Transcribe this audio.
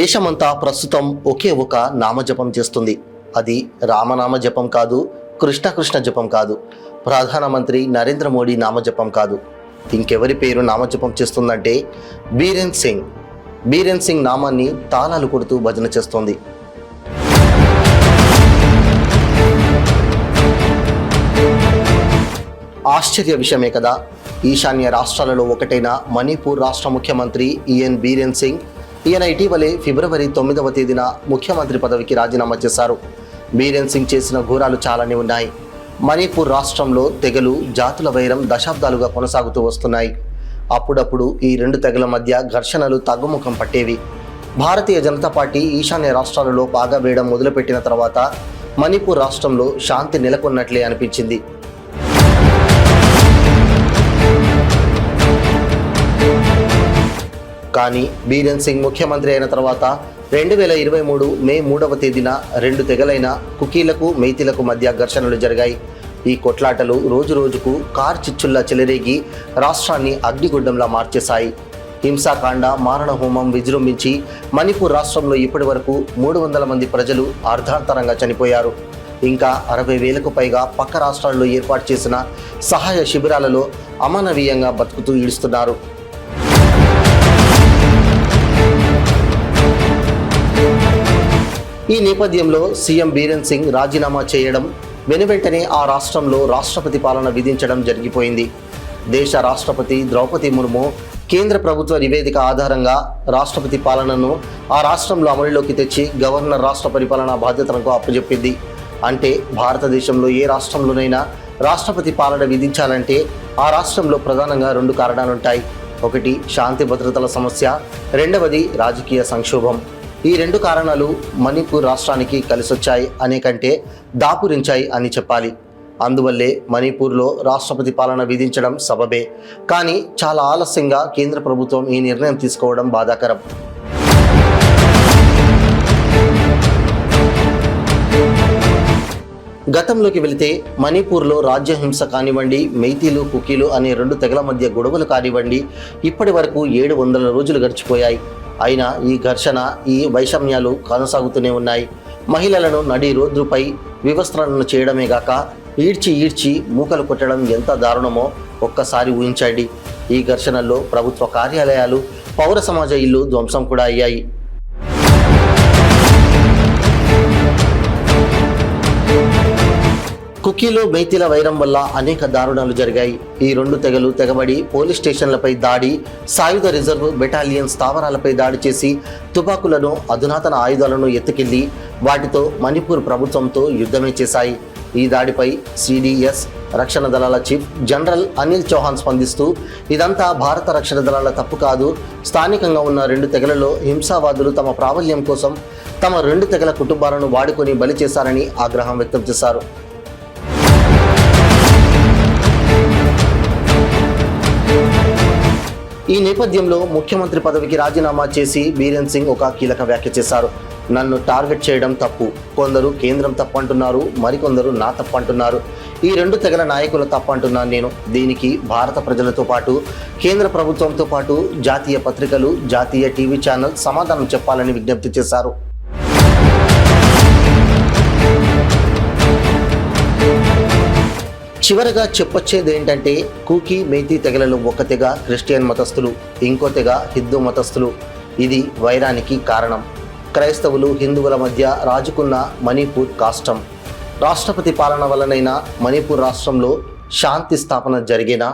దేశమంతా ప్రస్తుతం ఒకే ఒక నామజపం చేస్తుంది. అది రామనామ జపం కాదు, కృష్ణ జపం కాదు, ప్రధానమంత్రి నరేంద్ర మోడీ నామజపం కాదు. ఇంకెవరి పేరు నామజపం చేస్తుందంటే బీరేన్ సింగ్. బీరేన్ సింగ్ నామాన్ని తాళాలు కొడుతూ భజన చేస్తోంది. ఆశ్చర్య విషయమే కదా. ఈశాన్య రాష్ట్రాలలో ఒకటైన మణిపూర్ రాష్ట్ర ముఖ్యమంత్రి బీరేన్ సింగ్ ఈయన ఇటీవలే ఫిబ్రవరి 9వ తేదీన ముఖ్యమంత్రి పదవికి రాజీనామా చేశారు. బీరేన్ సింగ్ చేసిన ఘోరాలు చాలానే ఉన్నాయి. మణిపూర్ రాష్ట్రంలో తెగలు, జాతుల వైరం దశాబ్దాలుగా కొనసాగుతూ వస్తున్నాయి. అప్పుడప్పుడు ఈ రెండు తెగల మధ్య ఘర్షణలు తగ్గుముఖం పట్టేవి. భారతీయ జనతా పార్టీ ఈశాన్య రాష్ట్రాలలో పాగా వేయడం మొదలుపెట్టిన తర్వాత మణిపూర్ రాష్ట్రంలో శాంతి నెలకొన్నట్లే అనిపించింది. కానీ బీరేన్ సింగ్ ముఖ్యమంత్రి అయిన తర్వాత 2023 మే 3వ తేదీన రెండు తెగలైన కుకీలకు, మెయితీలకు మధ్య ఘర్షణలు జరిగాయి. ఈ కొట్లాటలు రోజు రోజుకు కార్చిచ్చుల్లా చెలరేగి రాష్ట్రాన్ని అగ్నిగుడ్డంలా మార్చేశాయి. హింసాకాండ, మారణహోమం విజృంభించి మణిపూర్ రాష్ట్రంలో ఇప్పటి వరకు 300 మంది ప్రజలు అర్ధాంతరంగా చనిపోయారు. ఇంకా 60,000కు పైగా పక్క రాష్ట్రాల్లో ఏర్పాటు చేసిన సహాయ శిబిరాలలో అమానవీయంగా బతుకుతూ ఈడుస్తున్నారు. ఈ నేపథ్యంలో సీఎం బీరేన్ సింగ్ రాజీనామా చేయడం, వెనువెంటనే ఆ రాష్ట్రంలో రాష్ట్రపతి పాలన విధించడం జరిగిపోయింది. దేశ రాష్ట్రపతి ద్రౌపది ముర్ము కేంద్ర ప్రభుత్వ నివేదిక ఆధారంగా రాష్ట్రపతి పాలనను ఆ రాష్ట్రంలో అమలులోకి తెచ్చి గవర్నర్ రాష్ట్ర పరిపాలనా బాధ్యతలకు అప్పచెప్పింది. అంటే భారతదేశంలో ఏ రాష్ట్రంలోనైనా రాష్ట్రపతి పాలన విధించాలంటే ఆ రాష్ట్రంలో ప్రధానంగా రెండు కారణాలుంటాయి. ఒకటి శాంతి భద్రతల సమస్య, రెండవది రాజకీయ సంక్షోభం. ఈ రెండు కారణాలు మణిపూర్ రాష్ట్రానికి కలిసొచ్చాయి అనే కంటే దాపురించాయి అని చెప్పాలి. అందువల్లే మణిపూర్లో రాష్ట్రపతి పాలన విధించడం సబబే. కానీ చాలా ఆలస్యంగా కేంద్ర ప్రభుత్వం ఈ నిర్ణయం తీసుకోవడం బాధాకరం. గతంలోకి వెళితే మణిపూర్లో రాజ్యహింస కానివ్వండి, మెయితీలు, కుకీలు అనే రెండు తెగల మధ్య గొడవలు కానివ్వండి, ఇప్పటి వరకు 700 రోజులు గడిచిపోయాయి. అయినా ఈ ఘర్షణ, ఈ వైషమ్యాలు కొనసాగుతూనే ఉన్నాయి. మహిళలను నడి రోడ్డుపై వివస్త్రలను చేయడమే గాక ఈడ్చి మూకలు కొట్టడం ఎంత దారుణమో ఒక్కసారి ఊహించండి. ఈ ఘర్షణల్లో ప్రభుత్వ కార్యాలయాలు, పౌర సమాజ ఇల్లు ధ్వంసం కూడా అయ్యాయి. కుకీలు, మెయితీల వైరం వల్ల అనేక దారుణాలు జరిగాయి. ఈ రెండు తెగలు తెగబడి పోలీస్ స్టేషన్లపై దాడి, సాయుధ రిజర్వ్ బెటాలియన్ స్థావరాలపై దాడి చేసి తుపాకులను, అధునాతన ఆయుధాలను ఎత్తుకెళ్లి వాటితో మణిపూర్ ప్రభుత్వంతో యుద్ధమే చేశాయి. ఈ దాడిపై సిడిఎస్ రక్షణ దళాల చీఫ్ జనరల్ అనిల్ చౌహాన్ స్పందిస్తూ, ఇదంతా భారత రక్షణ దళాల తప్పు కాదు, స్థానికంగా ఉన్న రెండు తెగలలో హింసావాదులు తమ ప్రాబల్యం కోసం తమ రెండు తెగల కుటుంబాలను వాడుకొని బలి చేశారని ఆగ్రహం వ్యక్తం చేశారు. ఈ నేపథ్యంలో ముఖ్యమంత్రి పదవికి రాజీనామా చేసి బీరేన్ సింగ్ ఒక కీలక వ్యాఖ్య చేశారు. నన్ను టార్గెట్ చేయడం తప్పు. కొందరు కేంద్రం తప్పంటున్నారు, మరికొందరు నా తప్పంటున్నారు. ఈ రెండు తెగల నాయకుల తప్పంటున్నాను నేను. దీనికి భారత ప్రజలతో పాటు కేంద్ర ప్రభుత్వంతో పాటు జాతీయ పత్రికలు, జాతీయ టీవీ ఛానల్ సమాధానం చెప్పాలని విజ్ఞప్తి చేశారు. చివరగా చెప్పొచ్చేది ఏంటంటే, కూకీ, మెయితీ తెగలలో ఒక తెగ క్రిస్టియన్ మతస్థులు, ఇంకో తెగ హిందూ మతస్థులు. ఇది వైరానికి కారణం. క్రైస్తవులు, హిందువుల మధ్య రాజుకున్న మణిపూర్ కాష్టం. రాష్ట్రపతి పాలన వల్లనైనా మణిపూర్ రాష్ట్రంలో శాంతి స్థాపన జరిగేనా?